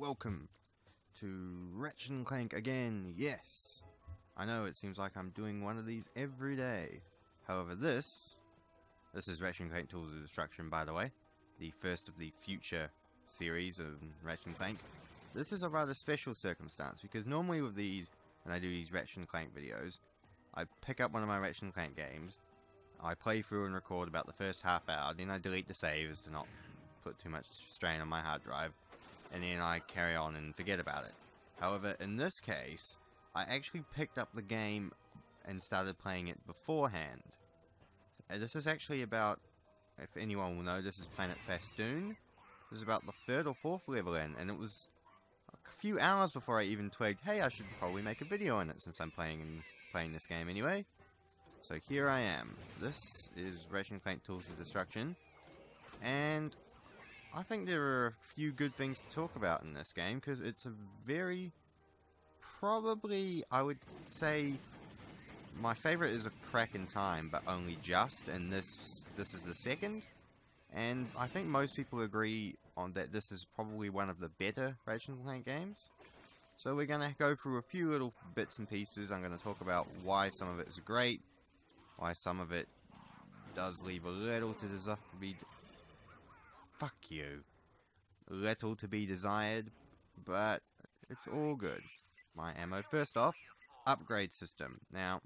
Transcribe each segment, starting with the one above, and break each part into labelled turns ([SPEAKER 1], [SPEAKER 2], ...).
[SPEAKER 1] welcome to Ratchet and Clank again. Yes, I know it seems like I'm doing one of these every day. However, this is Ratchet and Clank Tools of Destruction, by the way, the first of the future series of Ratchet and Clank. This is a rather special circumstance because normally with these, when I do these Ratchet and Clank videos, I pick up one of my Ratchet and Clank games, I play through and record about the first half hour, then I delete the saves to not put too much strain on my hard drive, and then I carry on and forget about it. However, in this case, I actually picked up the game and started playing it beforehand. This is actually about, if anyone will know, this is Planet Festoon. This is about the 3rd or 4th level in, and it was a few hours before I even twigged, hey, I should probably make a video on it since I'm playing this game anyway. So here I am. This is Ratchet and Clank Tools of Destruction, and I think there are a few good things to talk about in this game, because it's a very, probably, I would say, my favourite is A Crack in Time, but only just, and this is the second, and I think most people agree on that this is probably one of the better Ratchet and Clank games. So we're going to go through a few little bits and pieces. I'm going to talk about why some of it is great, why some of it does leave a little to little to be desired, but it's all good. My ammo. First off, upgrade system. Now,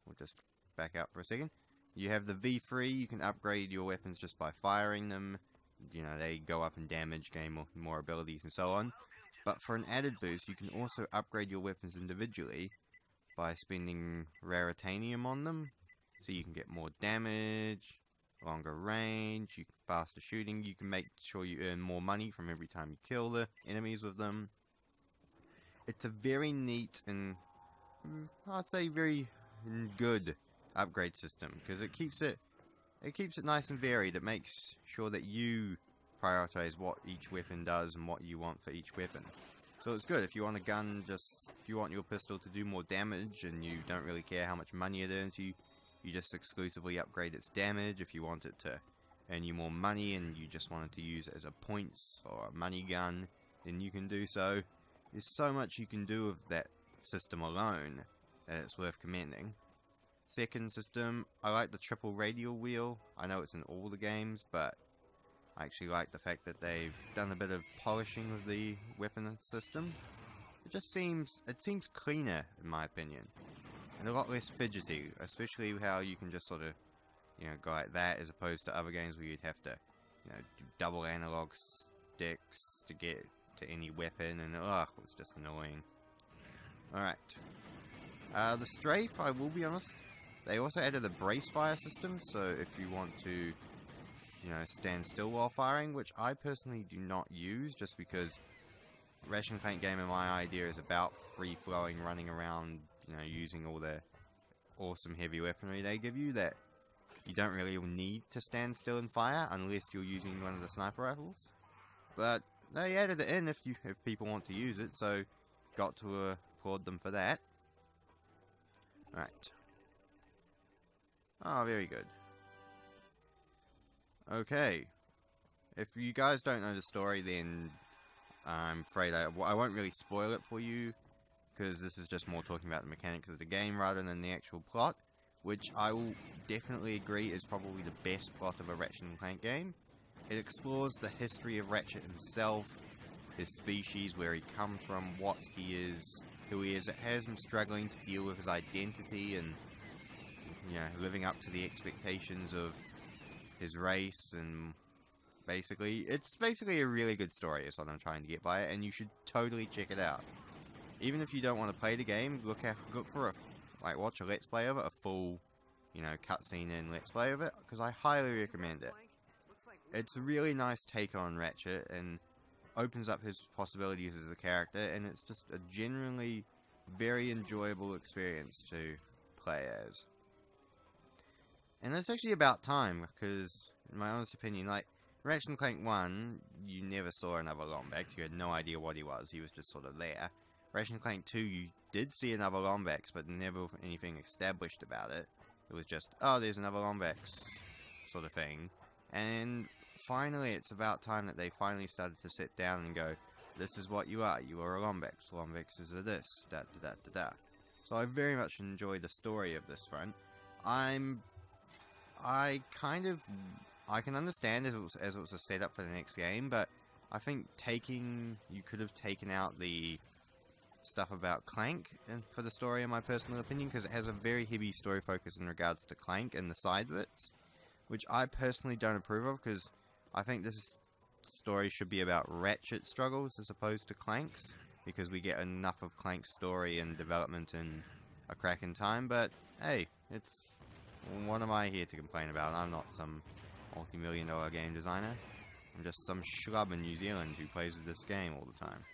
[SPEAKER 1] we'll just back out for a second. You have the V3, you can upgrade your weapons just by firing them. You know, they go up in damage, gain more abilities and so on. But for an added boost, you can also upgrade your weapons individually by spending raritanium on them. So you can get more damage, longer range, faster shooting. You can make sure you earn more money from every time you kill the enemies with them. It's a very neat and, I'd say, very good upgrade system, because it keeps it nice and varied. It makes sure that you prioritize what each weapon does and what you want for each weapon. So it's good if you want a gun, if you want your pistol to do more damage and you don't really care how much money it earns you just exclusively upgrade its damage. If you want it to earn you more money and you just want it to use it as a points or a money gun, then you can do so. There's so much you can do with that system alone that it's worth commending. Second system, I like the triple radial wheel. I know it's in all the games, but I actually like the fact that they've done a bit of polishing of the weapon system. It seems cleaner, in my opinion, and a lot less fidgety, especially how you can just sort of, go like that, as opposed to other games where you'd have to, do double analog sticks to get to any weapon, and it's just annoying. Alright. The strafe, I will be honest, they also added a brace fire system, so if you want to, stand still while firing, which I personally do not use, just because Ratchet and Clank game, in my idea, is about free-flowing, running around, using all the awesome heavy weaponry they give you, that you don't really need to stand still and fire unless you're using one of the sniper rifles. But they added it in if people want to use it, so got to applaud them for that. Right. Oh, very good. Okay. If you guys don't know the story, then I'm afraid I won't really spoil it for you, because this is just more talking about the mechanics of the game rather than the actual plot, which I will definitely agree is probably the best plot of a Ratchet and Clank game. It explores the history of Ratchet himself, his species, where he comes from, what he is, who he is. It has him struggling to deal with his identity and, living up to the expectations of his race, and it's basically a really good story is what I'm trying to get by it, and you should totally check it out. Even if you don't want to play the game, watch a let's play of it, a full, cutscene and let's play of it, because I highly recommend it. It's a really nice take on Ratchet, and opens up his possibilities as a character, and it's just a genuinely very enjoyable experience to play as. And it's actually about time, because, in my honest opinion, Ratchet and Clank 1, you never saw another Lombax, you had no idea what he was just sort of there. Ratchet and Clank 2, you did see another Lombax, but never anything established about it. It was just, oh, there's another Lombax, sort of thing. And finally, it's about time that they finally started to sit down and go, this is what you are. You are a Lombax. Lombax is a this, da da da da da. So I very much enjoy the story of this front. I can understand as it was a setup for the next game, but I think you could have taken out the stuff about Clank for the story, in my personal opinion, because it has a very heavy story focus in regards to Clank and the side bits, which I personally don't approve of, because I think this story should be about Ratchet struggles as opposed to Clank's, because we get enough of Clank's story and development in a crack in time. But hey, what am I here to complain about? I'm not some multi-million-dollar game designer. I'm just some schlub in New Zealand who plays this game all the time.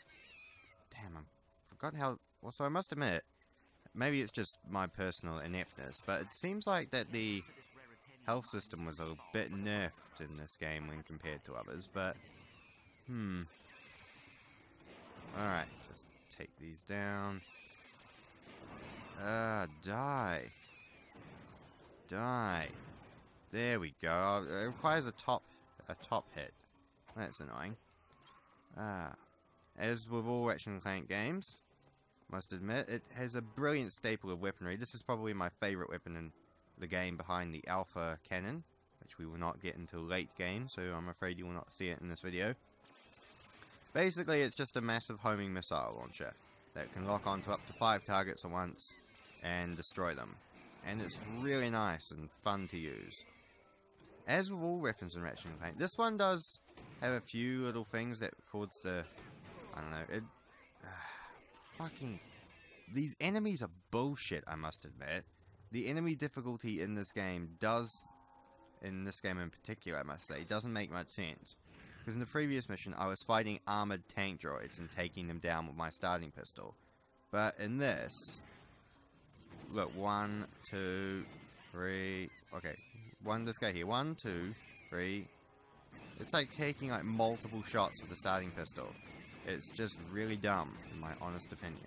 [SPEAKER 1] Damn, I forgot how... Well, so I must admit, maybe it's just my personal ineptness, but it seems like that the health system was a bit nerfed in this game when compared to others, but... Alright, just take these down. Die. Die. There we go. It requires a top hit. That's annoying. As with all Ratchet and Clank games, must admit, it has a brilliant staple of weaponry. This is probably my favourite weapon in the game behind the Alpha Cannon, which we will not get until late game, so I'm afraid you will not see it in this video. Basically, it's just a massive homing missile launcher that can lock onto up to 5 targets at once and destroy them. And it's really nice and fun to use. As with all weapons in Ratchet and Clank, this one does have a few little things that cause the... I don't know, fucking... These enemies are bullshit, I must admit. The enemy difficulty in this game in this game in particular, I must say, doesn't make much sense. Because in the previous mission, I was fighting armored tank droids and taking them down with my starting pistol. But in this... Look, 1, 2, 3... Okay, this guy here. 1, 2, 3... It's like taking like multiple shots with the starting pistol. It's just really dumb, in my honest opinion.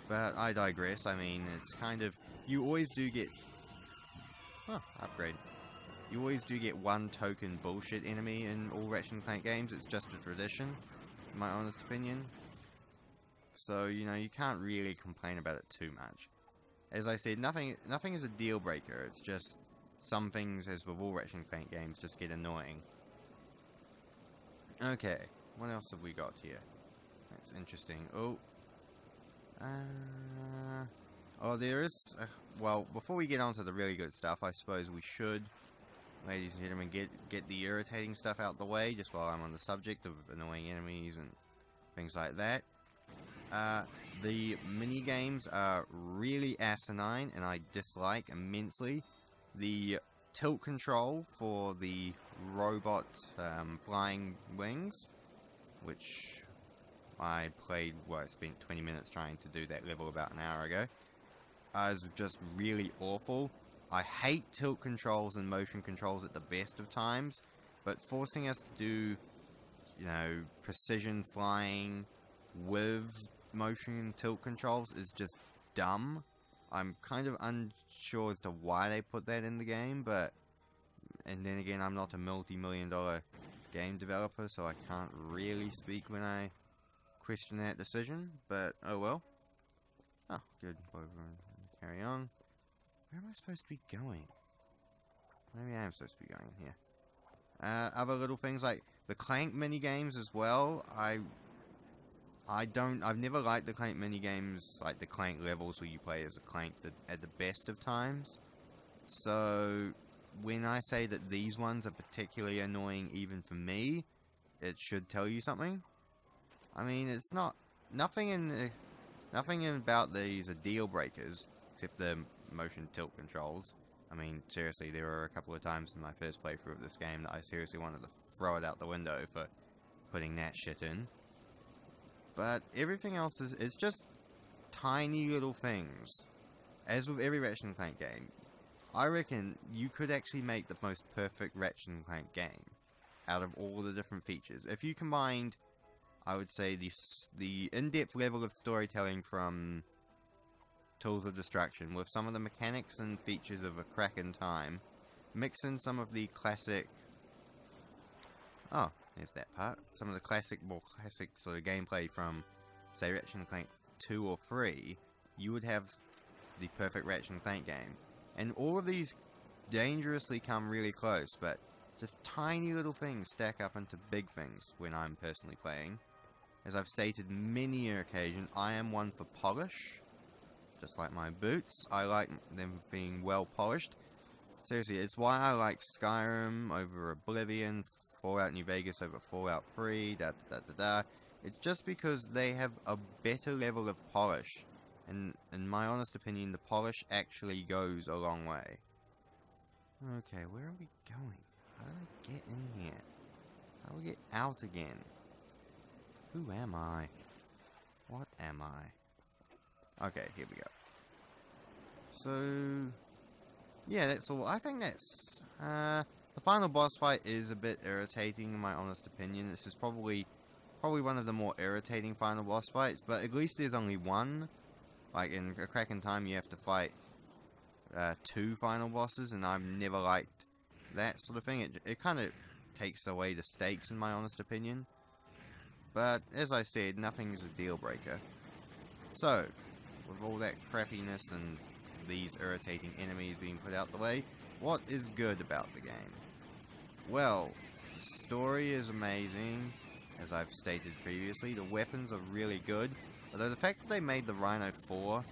[SPEAKER 1] But I digress. I mean, it's kind of... You always do get... upgrade. You always do get one token bullshit enemy in all Ratchet and Clank games. It's just a tradition, in my honest opinion. So, you know, you can't really complain about it too much. As I said, nothing is a deal breaker. It's just some things, as with all Ratchet and Clank games, just get annoying. Okay, what else have we got here? That's interesting. There is... well, before we get on to the really good stuff, I suppose we should, ladies and gentlemen, get the irritating stuff out the way, just while I'm on the subject of annoying enemies and things like that. The mini-games are really asinine, and I dislike immensely. The tilt control for the robot flying wings, which I played, well, I spent 20 minutes trying to do that level about an hour ago, is just really awful. I hate tilt controls and motion controls at the best of times, but forcing us to do, you know, precision flying with motion and tilt controls is just dumb. I'm kind of unsure as to why they put that in the game, but... And then again, I'm not a multi-million-dollar game developer, so I can't really speak when I question that decision, but oh well. Oh, good. Carry on. Where am I supposed to be going? Maybe I am supposed to be going here. Other little things like the Clank minigames as well. I've never liked the Clank minigames, like the Clank levels where you play as a Clank at the best of times. So, when I say that these ones are particularly annoying even for me, it should tell you something. I mean, it's not... Nothing about these are deal breakers, except the motion tilt controls. I mean, seriously, there were a couple of times in my first playthrough of this game that I seriously wanted to throw it out the window for putting that shit in. But everything else is just tiny little things. As with every Ratchet and Clank game, I reckon you could actually make the most perfect Ratchet and Clank game out of all the different features. If you combined, I would say, the in-depth level of storytelling from Tools of Destruction with some of the mechanics and features of A Crack in Time, mix in some of the classic... Oh, there's that part. Some of the more classic sort of gameplay from, say, Ratchet and Clank 2 or 3, you would have the perfect Ratchet and Clank game. And all of these dangerously come really close, but just tiny little things stack up into big things when I'm personally playing. As I've stated many an occasion, I am one for polish. Just like my boots, I like them being well polished. Seriously, it's why I like Skyrim over Oblivion, Fallout New Vegas over Fallout 3, It's just because they have a better level of polish. And in my honest opinion, the polish actually goes a long way. Okay, where are we going? How do I get in here? How do we get out again? Who am I? What am I? Okay, here we go. So, yeah, that's all. I think that's, the final boss fight is a bit irritating in my honest opinion. This is probably one of the more irritating final boss fights, but at least there's only one. Like, in A Crack in Time, you have to fight, 2 final bosses, and I've never liked that sort of thing. It kind of takes away the stakes in my honest opinion. But, as I said, nothing is a deal breaker. So, with all that crappiness and these irritating enemies being put out the way, what is good about the game? Well, the story is amazing, as I've stated previously. The weapons are really good, although the fact that they made the Rhino 4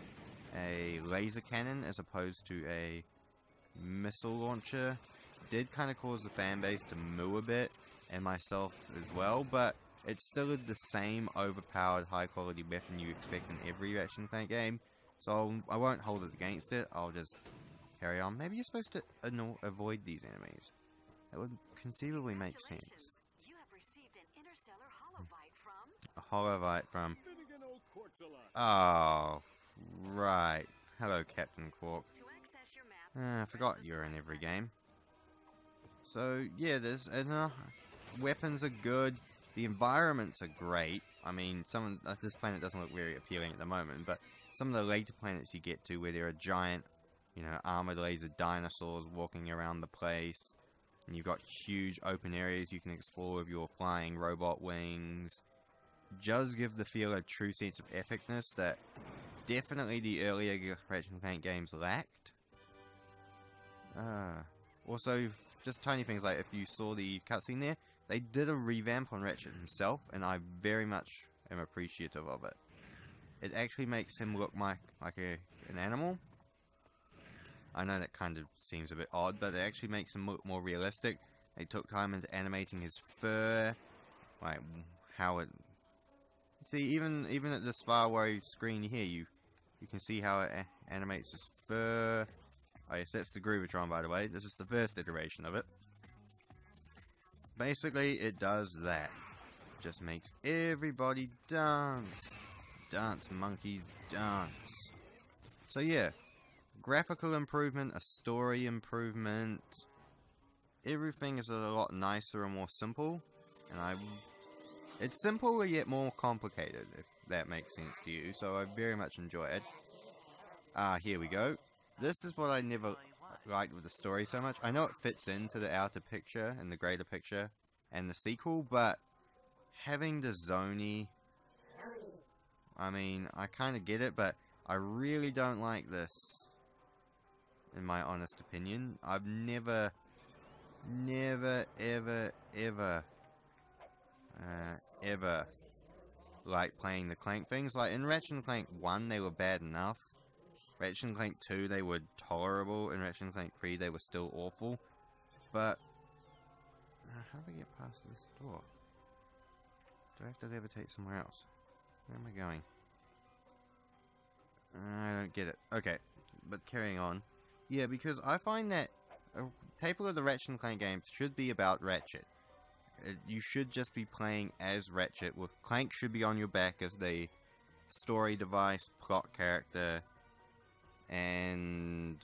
[SPEAKER 1] a laser cannon as opposed to a missile launcher did kind of cause the fanbase to moo a bit, and myself as well, but it's still the same overpowered high quality weapon you expect in every Ratchet and Clank game, so I won't hold it against it. I'll just carry on. Maybe you're supposed to avoid these enemies. That would conceivably make sense.
[SPEAKER 2] You have received an interstellar holovite from...
[SPEAKER 1] A holovite from... Oh, right. Hello, Captain Quark.
[SPEAKER 2] To access your map,
[SPEAKER 1] I forgot you're in every game. So, yeah, there's weapons are good. The environments are great. I mean, this planet doesn't look very appealing at the moment, but some of the later planets you get to where there are giant, armored laser dinosaurs walking around the place, and you've got huge open areas you can explore with your flying robot wings, does give the feel a true sense of epicness that definitely the earlier Ratchet and Clank games lacked. Also, just tiny things like if you saw the cutscene there, they did a revamp on Ratchet himself, and I very much am appreciative of it. It actually makes him look like an animal. I know that kind of seems a bit odd, but it actually makes him look more realistic. They took time into animating his fur, like how it... See, even at this far away screen here, you can see how it animates his fur. Oh yes, that's the Groovatron, by the way. This is the first iteration of it. Basically, it does that. Just makes everybody dance. Dance, monkeys, dance. So yeah, graphical improvement, a story improvement. Everything is a lot nicer and more simple. And it's simple yet more complicated, if that makes sense to you. So I very much enjoy it. Here we go. This is what I never liked with the story so much. I know it fits into the outer picture and the greater picture and the sequel, but having the Zoni, I mean, I kind of get it, but I really don't like this, in my honest opinion. I've never, ever liked playing the Clank things. Like, in Ratchet and Clank 1, they were bad enough. Ratchet and Clank 2, they were tolerable. In Ratchet and Clank 3, they were still awful. But, how do I get past this door? Do I have to levitate somewhere else? Where am I going? I don't get it. Okay, but carrying on. Yeah, because I find that a staple of the Ratchet and Clank games should be about Ratchet. You should just be playing as Ratchet. Clank should be on your back as the story device, plot character, and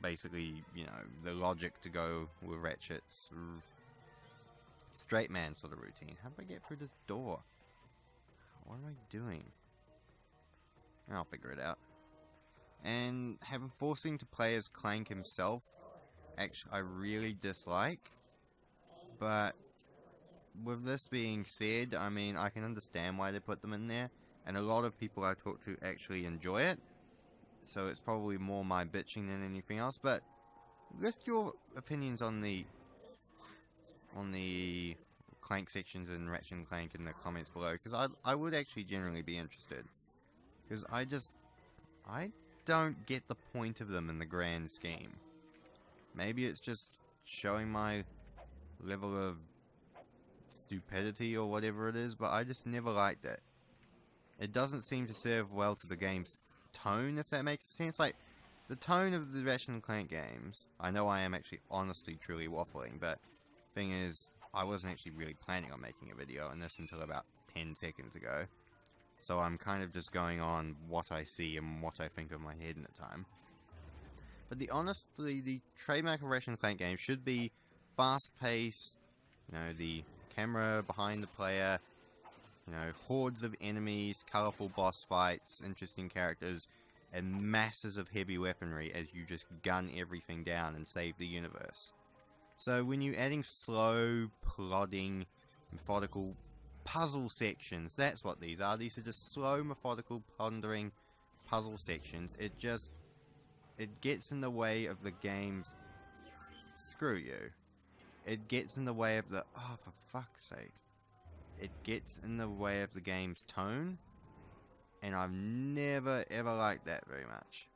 [SPEAKER 1] basically, the logic to go with Ratchet's straight man sort of routine. How do I get through this door? What am I doing? I'll figure it out. And forcing to play as Clank himself, actually, I really dislike. But with this being said, I mean, I can understand why they put them in there, and a lot of people I talk to actually enjoy it, so it's probably more my bitching than anything else, but list your opinions on the Clank sections in Ratchet and Clank in the comments below, because I would actually generally be interested, because I don't get the point of them in the grand scheme. Maybe it's just showing my level of stupidity or whatever it is, but I just never liked it. It doesn't seem to serve well to the game's tone, if that makes sense. Like, the tone of the Ratchet and Clank games, I know I am actually honestly truly waffling, but thing is, I wasn't actually really planning on making a video on this until about 10 seconds ago. So I'm kind of just going on what I see and what I think of my head in the time. But the trademark of Ratchet and Clank games should be fast-paced, you know, the camera behind the player, you know, hordes of enemies, colourful boss fights, interesting characters, and masses of heavy weaponry as you just gun everything down and save the universe. So when you're adding slow, plodding, methodical puzzle sections, that's what these are. These are just slow, methodical, pondering puzzle sections. It gets in the way of the game's... Screw you. It gets in the way of the... Oh, for fuck's sake. It gets in the way of the game's tone, and I've never ever liked that very much.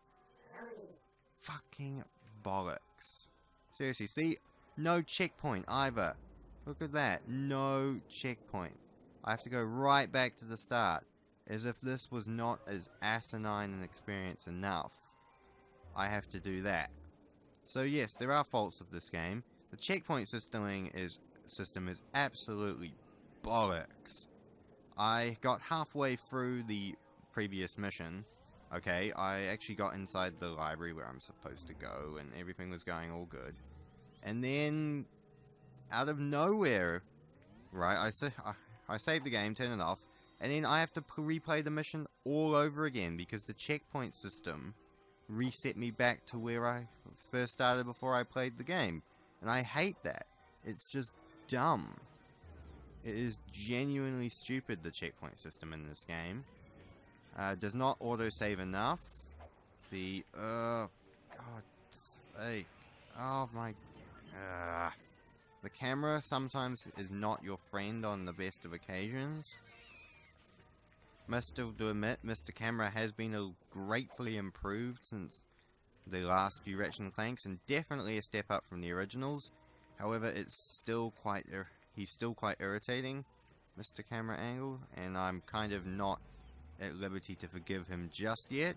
[SPEAKER 1] Fucking bollocks. Seriously, see? No checkpoint either. Look at that. No checkpoint. I have to go right back to the start. As if this was not as asinine an experience enough. I have to do that. So yes, there are faults of this game. The checkpoint system is absolutely bollocks. I got halfway through the previous mission. Okay, I actually got inside the library where I'm supposed to go, and everything was going all good. And then, out of nowhere, right, I saved the game, turn it off, and then I have to replay the mission all over again because the checkpoint system reset me back to where I first started before I played the game. And I hate that. It's just dumb. It is genuinely stupid, the checkpoint system in this game. Does not autosave enough. God's sake. Oh my... the camera sometimes is not your friend on the best of occasions. Must have to admit, Mr. Camera has been gratefully improved since the last few Ratchet and Clanks, and definitely a step up from the originals. However, it's still quite he's still quite irritating, Mr. Camera Angle, and I'm kind of not at liberty to forgive him just yet,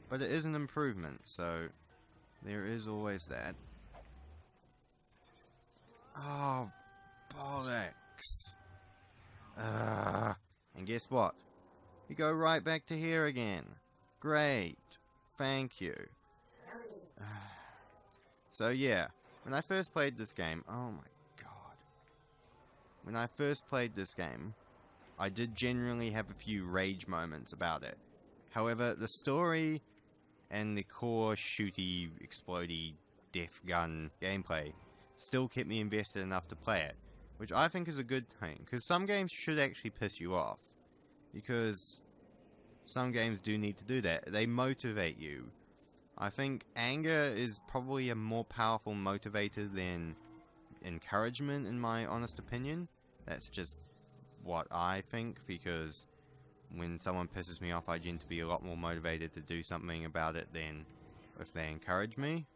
[SPEAKER 1] but it is an improvement, so there is always that. Oh, bollocks. And guess what? You go right back to here again. Great. Thank you. So yeah, when I first played this game, oh my god. When I first played this game, I did genuinely have a few rage moments about it. However, the story and the core shooty, explodey, death gun gameplay still kept me invested enough to play it, which I think is a good thing, because some games should actually piss you off, because some games do need to do that. They motivate you. I think anger is probably a more powerful motivator than encouragement, in my honest opinion. That's just what I think, because when someone pisses me off, I tend to be a lot more motivated to do something about it than if they encourage me.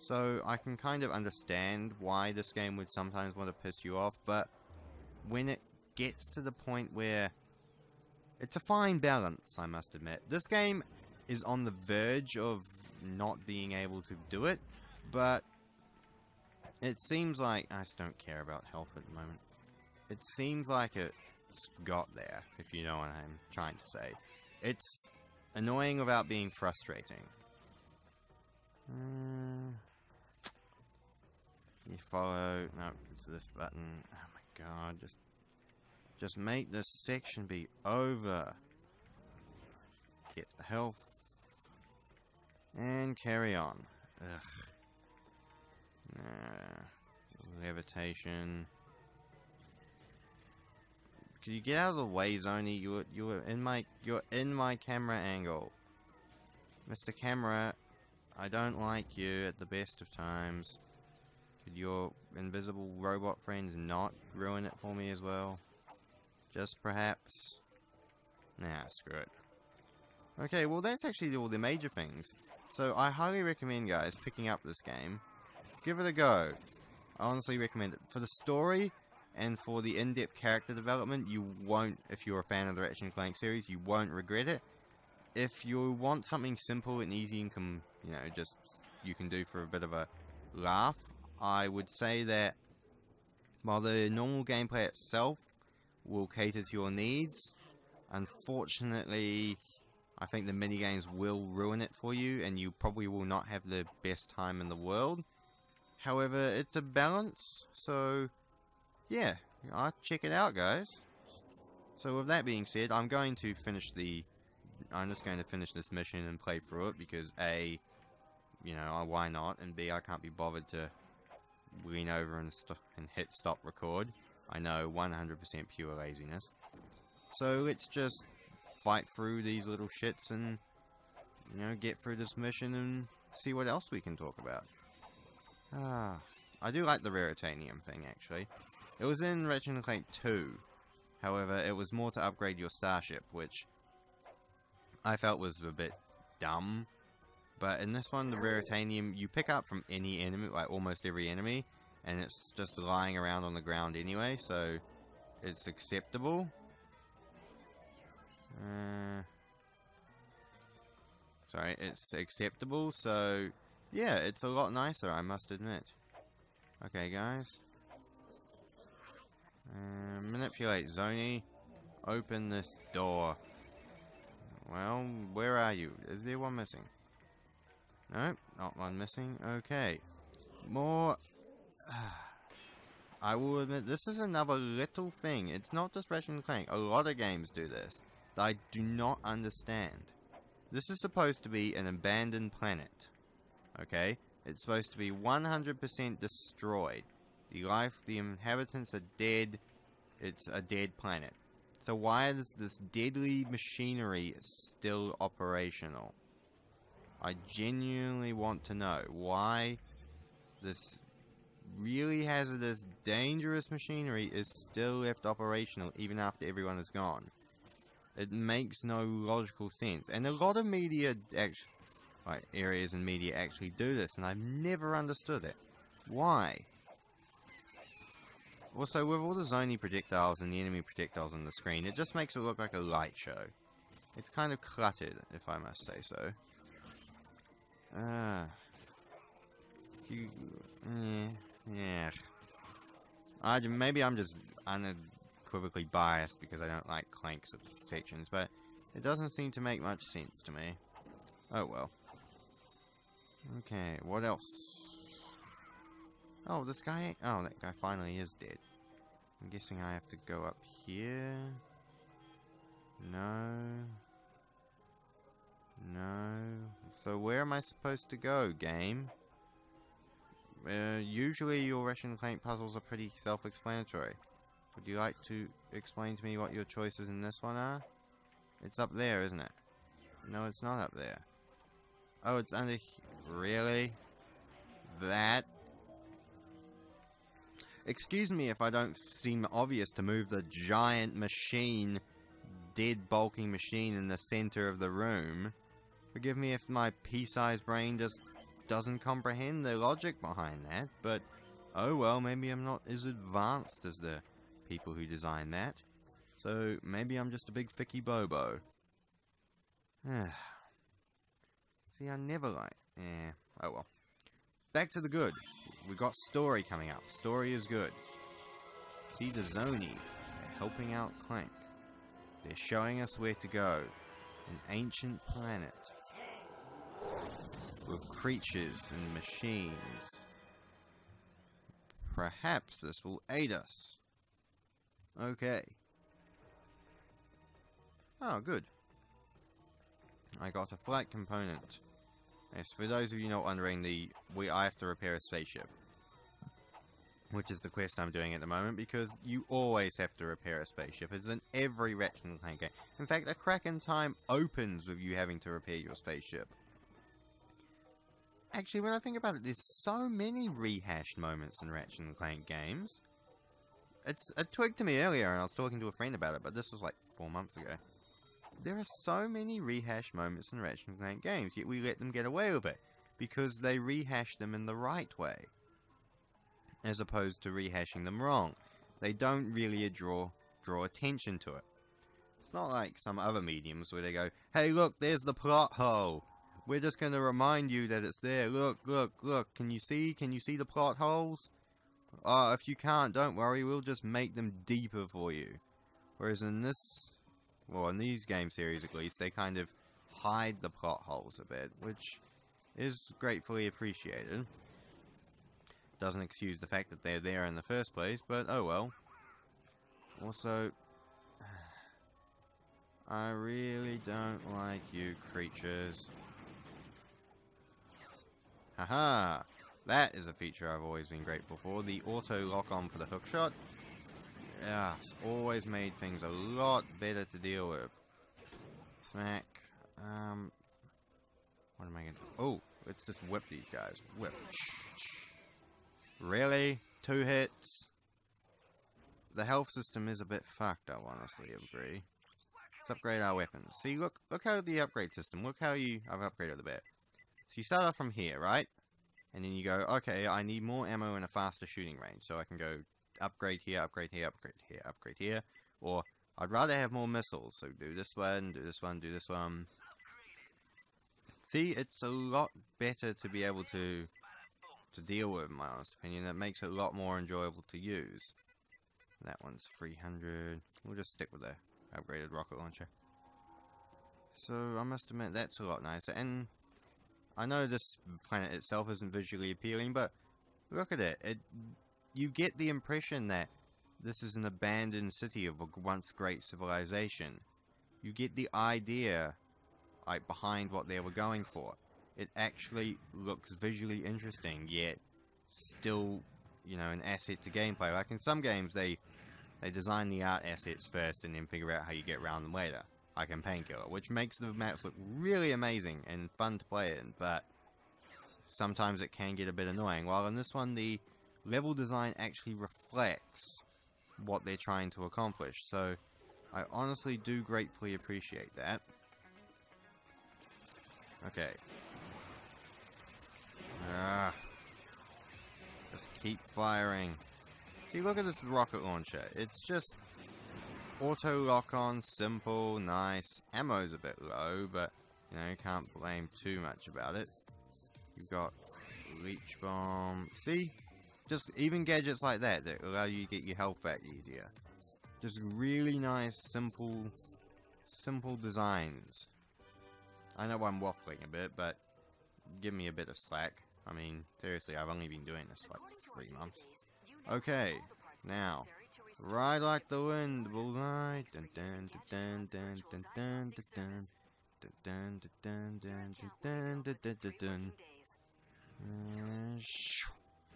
[SPEAKER 1] So I can kind of understand why this game would sometimes want to piss you off, but when it gets to the point where it's a fine balance, I must admit. This game is on the verge of not being able to do it, but it seems like... I just don't care about health at the moment. It seems like it's got there, if you know what I'm trying to say. It's annoying without being frustrating. You follow... No, it's this button. Oh my god, just make this section be over. Get the health. And carry on. Ugh. Levitation. Can you get out of the way, Zony? You're in my camera angle. Mr. Camera, I don't like you at the best of times. Could your invisible robot friends not ruin it for me as well? Just perhaps? Nah, screw it. Okay, well that's actually all the major things. So I highly recommend, guys, picking up this game. Give it a go. I honestly recommend it. For the story and for the in-depth character development, you won't, if you're a fan of the Ratchet and Clank series, you won't regret it. If you want something simple and easy and just you can do for a bit of a laugh, I would say that while the normal gameplay itself will cater to your needs, unfortunately, I think the minigames will ruin it for you, and you probably will not have the best time in the world. However, it's a balance, so yeah, I'll check it out, guys. So with that being said, I'm just going to finish this mission and play through it, because A, why not, and B, I can't be bothered to lean over and hit stop record. I know, 100% pure laziness. So let's just fight through these little shits and, get through this mission and see what else we can talk about. I do like the Raritanium thing, actually. It was in Ratchet and Clank 2. However, it was more to upgrade your starship, which I felt was a bit dumb. But in this one, the Raritanium, you pick up from any enemy, like almost every enemy, and it's just lying around on the ground anyway, so it's acceptable. Sorry, it's acceptable, so yeah, it's a lot nicer, I must admit. Okay, guys. Manipulate Zony. Open this door. Well, where are you? Is there one missing? No, not one missing. Okay. More... I will admit, this is another little thing. It's not just Ratchet and Clank. A lot of games do this that I do not understand. This is supposed to be an abandoned planet. Okay? It's supposed to be 100% destroyed. The inhabitants are dead. It's a dead planet. So why is this deadly machinery still operational? I genuinely want to know why this really hazardous, dangerous machinery is still left operational even after everyone is gone. It makes no logical sense. And a lot of media, areas in media actually do this, and I've never understood it. Why? Also, with all the Zony projectiles and the enemy projectiles on the screen, it just makes it look like a light show. It's kind of cluttered, if I must say so. Yeah. Maybe I'm just unequivocally biased because I don't like Clank sections, but it doesn't seem to make much sense to me. Oh well. Okay, what else? Oh, this guy... Oh, that guy finally is dead. I'm guessing I have to go up here. No. No. So where am I supposed to go, game? Usually your Ratchet and Clank puzzles are pretty self-explanatory. Would you like to explain to me what your choices in this one are? It's up there, isn't it? No, it's not up there. Oh, it's under... Really? That? Excuse me if I don't seem obvious to move the giant machine, dead bulking machine in the center of the room. Forgive me if my pea-sized brain just doesn't comprehend the logic behind that, but oh well, maybe I'm not as advanced as the people who designed that. So maybe I'm just a big thicky bobo. See, I never like... oh well. Back to the good. We got story coming up. Story is good. See the Zony. They're helping out Clank. They're showing us where to go. An ancient planet. With creatures and machines. Perhaps this will aid us. Okay. Oh, good. I got a flight component. Yes, for those of you not wondering, I have to repair a spaceship. which is the quest I'm doing at the moment, because you always have to repair a spaceship. It's in every Ratchet and Clank game. In fact, A Crack in Time opens with you having to repair your spaceship. Actually, when I think about it, there's so many rehashed moments in Ratchet and Clank games. It twigged to me earlier, and I was talking to a friend about it, but this was like 4 months ago. There are so many rehashed moments in Ratchet and Clank games, yet we let them get away with it, because they rehash them in the right way, as opposed to rehashing them wrong. They don't really draw attention to it. It's not like some other mediums where they go, hey look, there's the plot hole. We're just going to remind you that it's there. Look, look, look. Can you see the plot holes? Oh, if you can't, don't worry. We'll just make them deeper for you. Whereas in this, well, in these game series at least, they kind of hide the plot holes a bit, which is gratefully appreciated. Doesn't excuse the fact that they're there in the first place, but oh well. Also, I really don't like you creatures. Haha! That is a feature I've always been grateful for. The auto lock-on for the hookshot. Yeah, it's always made things a lot better to deal with. Smack. What am I gonna do? Oh, let's just whip these guys. Whip. Really? 2 hits? The health system is a bit fucked, I'll honestly agree. Let's upgrade our weapons. See, look how the upgrade system, look how I've upgraded a bit. So you start off from here, right? And then you go, okay, I need more ammo and a faster shooting range. So I can go upgrade here, upgrade here, upgrade here, upgrade here. Or I'd rather have more missiles. So do this one, do this one, do this one. See, it's a lot better to be able to deal with, in my honest opinion. It makes it a lot more enjoyable to use. That one's 300. We'll just stick with the upgraded rocket launcher. So I must admit, that's a lot nicer. And I know this planet itself isn't visually appealing, but look at it. You get the impression that this is an abandoned city of a once great civilization. You get the idea behind what they were going for. It actually looks visually interesting, yet still, you know, an asset to gameplay. Like in some games, they design the art assets first and then figure out how you get around them later. Like in Painkiller, which makes the maps look really amazing and fun to play in, but sometimes it can get a bit annoying. While in this one, the level design actually reflects what they're trying to accomplish, so I honestly do gratefully appreciate that. Okay. Just keep firing. See, look at this rocket launcher. It's just auto lock-on, simple, nice. Ammo's a bit low, but, you know, can't blame too much about it. You've got leech bomb. See? Just even gadgets like that allow you to get your health back easier. Just really nice, simple designs. I know I'm waffling a bit, but give me a bit of slack. I mean, seriously, I've only been doing this for like 3 months. Okay, now. Ride like the wind, bullseye. Dun dun dun dun dun dun dun dun dun dun dun dun dun dun dun dun.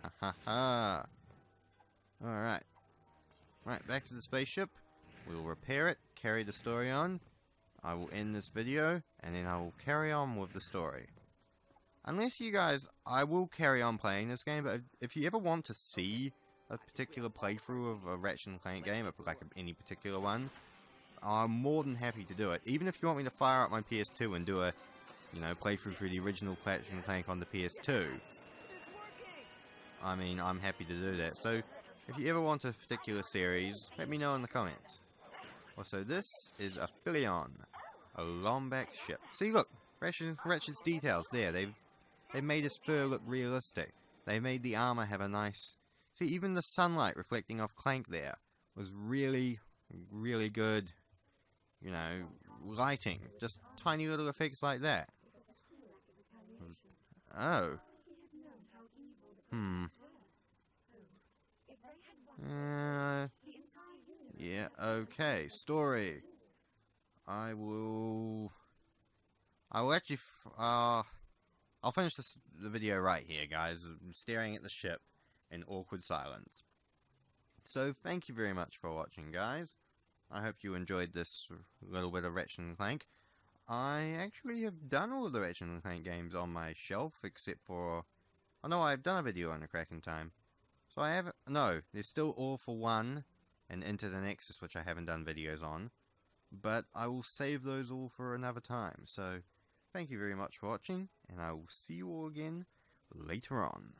[SPEAKER 1] Ha ha ha. Alright. Right, back to the spaceship. We'll repair it, carry the story on. I will end this video, and then I will carry on with the story. Unless you guys, I will carry on playing this game, but if you ever want to see a particular playthrough of a Ratchet and Clank game, like any particular one, I'm more than happy to do it. Even if you want me to fire up my PS2 and do a, you know, playthrough through the original Ratchet and Clank on the PS2, I mean, I'm happy to do that. So, if you ever want a particular series, let me know in the comments. Also, this is a Philion, a Lombax ship. See, look, Ratchet's details there. They've made his fur look realistic. They made the armor have a nice... See, even the sunlight reflecting off Clank there was really, really good, you know, lighting. Just tiny little effects like that. Oh. Yeah, okay. Story. I will actually... I'll finish the video right here, guys. I'm staring at the ship in awkward silence. So thank you very much for watching, guys. I hope you enjoyed this little bit of Ratchet and Clank. I actually have done all of the Ratchet and Clank games on my shelf, except for... Oh no, I've done a video on the Kraken time. So I haven't... No, there's still All for One and Into the Nexus, which I haven't done videos on. But I will save those all for another time. So, thank you very much for watching, and I will see you all again later on.